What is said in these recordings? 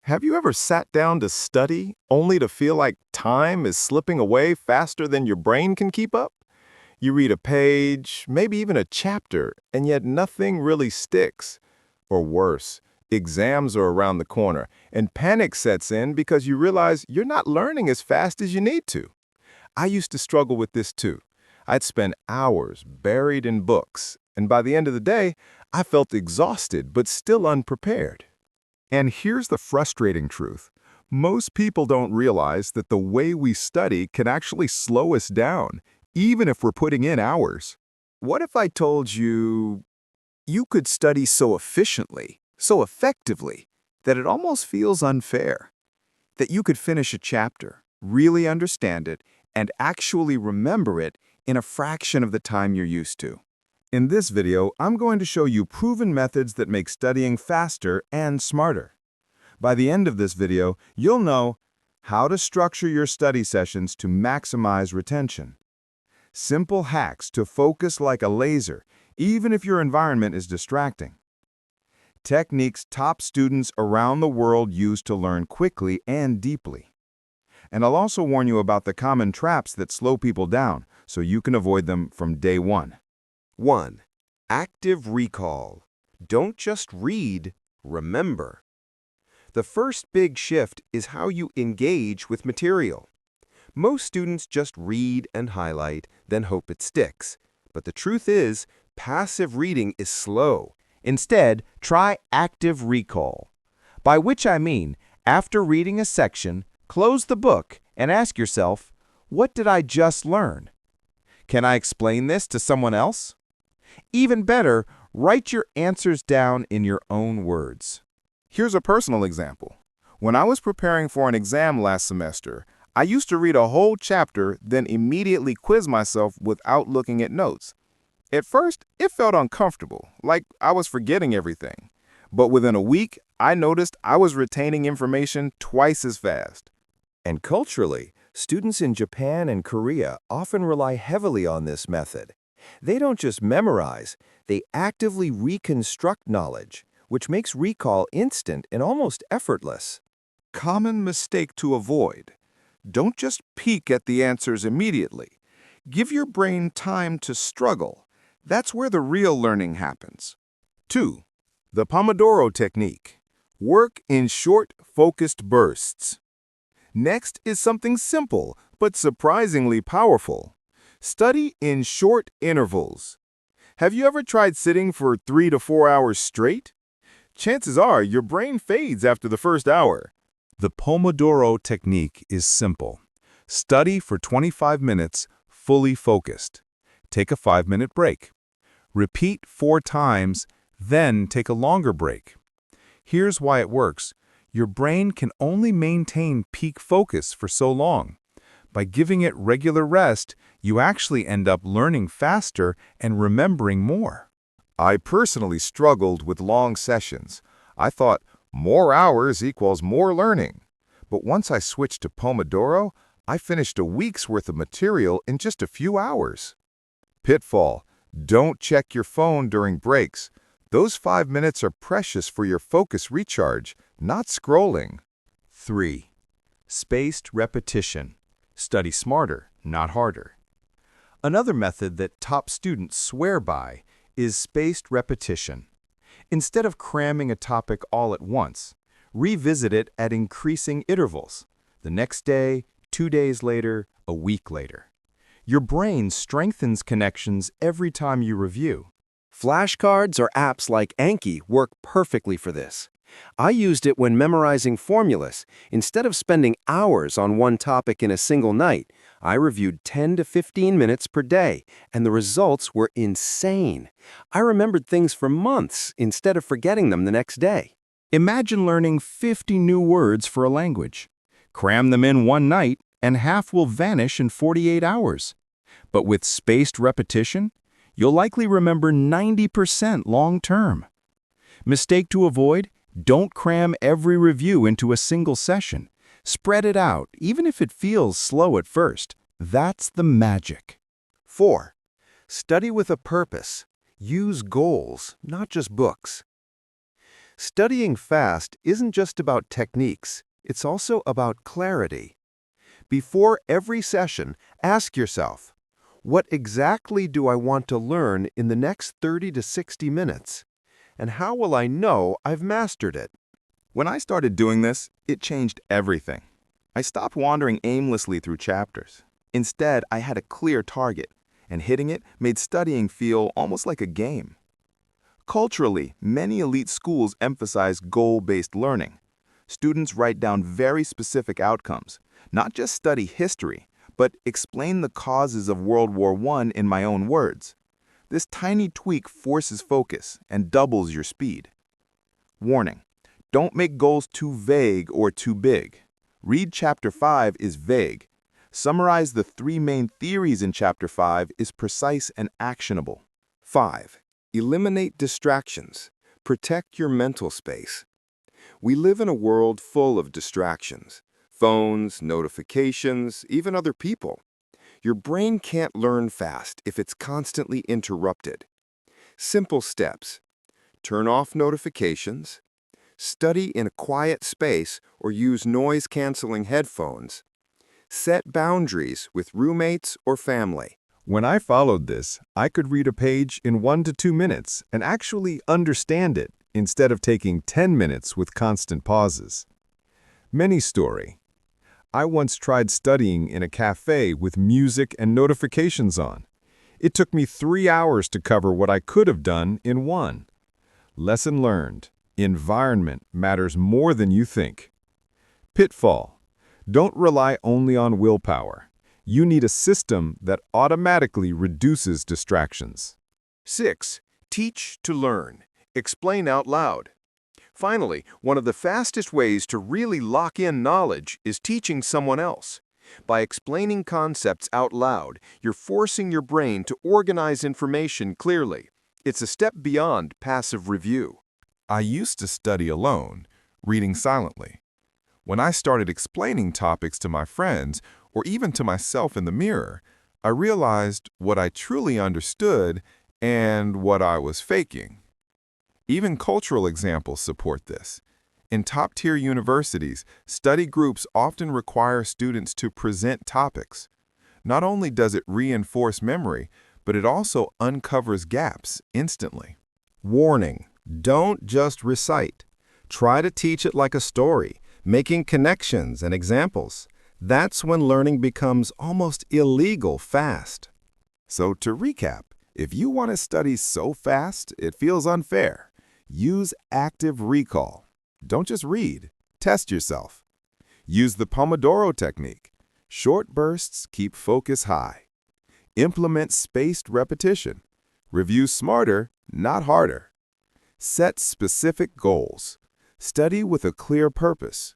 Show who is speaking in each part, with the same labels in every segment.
Speaker 1: Have you ever sat down to study only to feel like time is slipping away faster than your brain can keep up? You read a page, maybe even a chapter, and yet nothing really sticks. Or worse, exams are around the corner, and panic sets in because you realize you're not learning as fast as you need to. I used to struggle with this too. I'd spend hours buried in books, and by the end of the day, I felt exhausted but still unprepared.
Speaker 2: And here's the frustrating truth. Most people don't realize that the way we study can actually slow us down, even if we're putting in hours.
Speaker 3: What if I told you you could study so efficiently, so effectively, that it almost feels unfair? That you could finish a chapter, really understand it, and actually remember it in a fraction of the time you're used to.
Speaker 2: In this video, I'm going to show you proven methods that make studying faster and smarter. By the end of this video, you'll know how to structure your study sessions to maximize retention, simple hacks to focus like a laser, even if your environment is distracting, techniques top students around the world use to learn quickly and deeply. And I'll also warn you about the common traps that slow people down so you can avoid them from day one.
Speaker 4: 1. Active recall. Don't just read, remember. The first big shift is how you engage with material. Most students just read and highlight, then hope it sticks. But the truth is, passive reading is slow.
Speaker 5: Instead, try active recall, by which I mean, after reading a section, close the book and ask yourself, what did I just learn? Can I explain this to someone else? Even better, write your answers down in your own words.
Speaker 1: Here's a personal example. When I was preparing for an exam last semester, I used to read a whole chapter, then immediately quiz myself without looking at notes. At first, it felt uncomfortable, like I was forgetting everything. But within a week, I noticed I was retaining information twice as fast.
Speaker 4: And culturally, students in Japan and Korea often rely heavily on this method. They don't just memorize, they actively reconstruct knowledge, which makes recall instant and almost effortless.
Speaker 1: Common mistake to avoid. Don't just peek at the answers immediately. Give your brain time to struggle. That's where the real learning happens. 2. The Pomodoro Technique. Work in short, focused bursts. Next is something simple, but surprisingly powerful. Study in short intervals. Have you ever tried sitting for 3 to 4 hours straight? Chances are your brain fades after the first hour.
Speaker 2: The Pomodoro Technique is simple. Study for 25 minutes, fully focused. Take a 5-minute break. Repeat 4 times, then take a longer break. Here's why it works. Your brain can only maintain peak focus for so long. By giving it regular rest, you actually end up learning faster and remembering more.
Speaker 1: I personally struggled with long sessions. I thought more hours equals more learning. But once I switched to Pomodoro, I finished a week's worth of material in just a few hours. Pitfall: don't check your phone during breaks. Those 5 minutes are precious for your focus recharge, not scrolling.
Speaker 2: 3. Spaced repetition. Study smarter, not harder.
Speaker 5: Another method that top students swear by is spaced repetition. Instead of cramming a topic all at once, revisit it at increasing intervals. The next day, 2 days later, a week later. Your brain strengthens connections every time you review.
Speaker 4: Flashcards or apps like Anki work perfectly for this. I used it when memorizing formulas. Instead of spending hours on one topic in a single night, I reviewed 10 to 15 minutes per day, and the results were insane. I remembered things for months instead of forgetting them the next day.
Speaker 2: Imagine learning 50 new words for a language. Cram them in one night, and half will vanish in 48 hours. But with spaced repetition, you'll likely remember 90% long-term. Mistake to avoid: don't cram every review into a single session. Spread it out, even if it feels slow at first. That's the magic.
Speaker 4: 4. Study with a purpose. Use goals, not just books. Studying fast isn't just about techniques, it's also about clarity. Before every session, ask yourself, what exactly do I want to learn in the next 30 to 60 minutes? And how will I know I've mastered it?
Speaker 2: When I started doing this, it changed everything. I stopped wandering aimlessly through chapters. Instead, I had a clear target, and hitting it made studying feel almost like a game. Culturally, many elite schools emphasize goal-based learning. Students write down very specific outcomes, not just study history, but explain the causes of World War I in my own words. This tiny tweak forces focus and doubles your speed. Warning: don't make goals too vague or too big. Read Chapter 5 is vague. Summarize the 3 main theories in Chapter 5 is precise and actionable.
Speaker 4: 5. Eliminate distractions. Protect your mental space. We live in a world full of distractions. Phones, notifications, even other people. Your brain can't learn fast if it's constantly interrupted. Simple steps. Turn off notifications. Study in a quiet space or use noise-canceling headphones. Set boundaries with roommates or family.
Speaker 5: When I followed this, I could read a page in 1 to 2 minutes and actually understand it instead of taking 10 minutes with constant pauses. Many story. I once tried studying in a cafe with music and notifications on. It took me 3 hours to cover what I could have done in 1. Lesson learned. Environment matters more than you think. Pitfall. Don't rely only on willpower. You need a system that automatically reduces distractions.
Speaker 4: 6. Teach to learn. Explain out loud. Finally, one of the fastest ways to really lock in knowledge is teaching someone else. By explaining concepts out loud, you're forcing your brain to organize information clearly. It's a step beyond passive review.
Speaker 1: I used to study alone, reading silently. When I started explaining topics to my friends, or even to myself in the mirror, I realized what I truly understood and what I was faking. Even cultural examples support this. In top-tier universities, study groups often require students to present topics. Not only does it reinforce memory, but it also uncovers gaps instantly.
Speaker 4: Warning: don't just recite. Try to teach it like a story, making connections and examples. That's when learning becomes almost illegal fast.
Speaker 1: So to recap, if you want to study so fast it feels unfair, use active recall. Don't just read, test yourself. Use the Pomodoro Technique. Short bursts keep focus high. Implement spaced repetition. Review smarter, not harder. Set specific goals. Study with a clear purpose.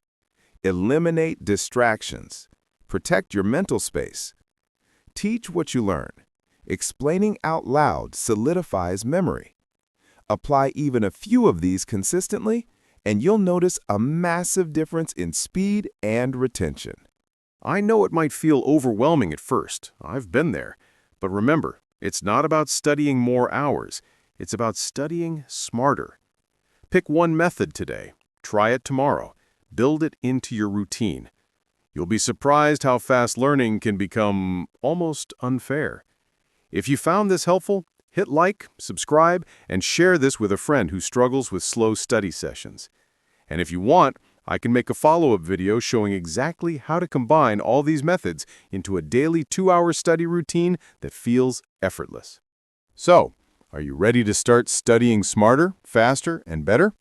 Speaker 1: Eliminate distractions. Protect your mental space. Teach what you learn. Explaining out loud solidifies memory. Apply even a few of these consistently, and you'll notice a massive difference in speed and retention.
Speaker 4: I know it might feel overwhelming at first. I've been there. But remember, it's not about studying more hours. It's about studying smarter. Pick one method today. Try it tomorrow. Build it into your routine. You'll be surprised how fast learning can become almost unfair. If you found this helpful, hit like, subscribe, and share this with a friend who struggles with slow study sessions. And if you want, I can make a follow-up video showing exactly how to combine all these methods into a daily 2-hour study routine that feels effortless. So, are you ready to start studying smarter, faster, and better?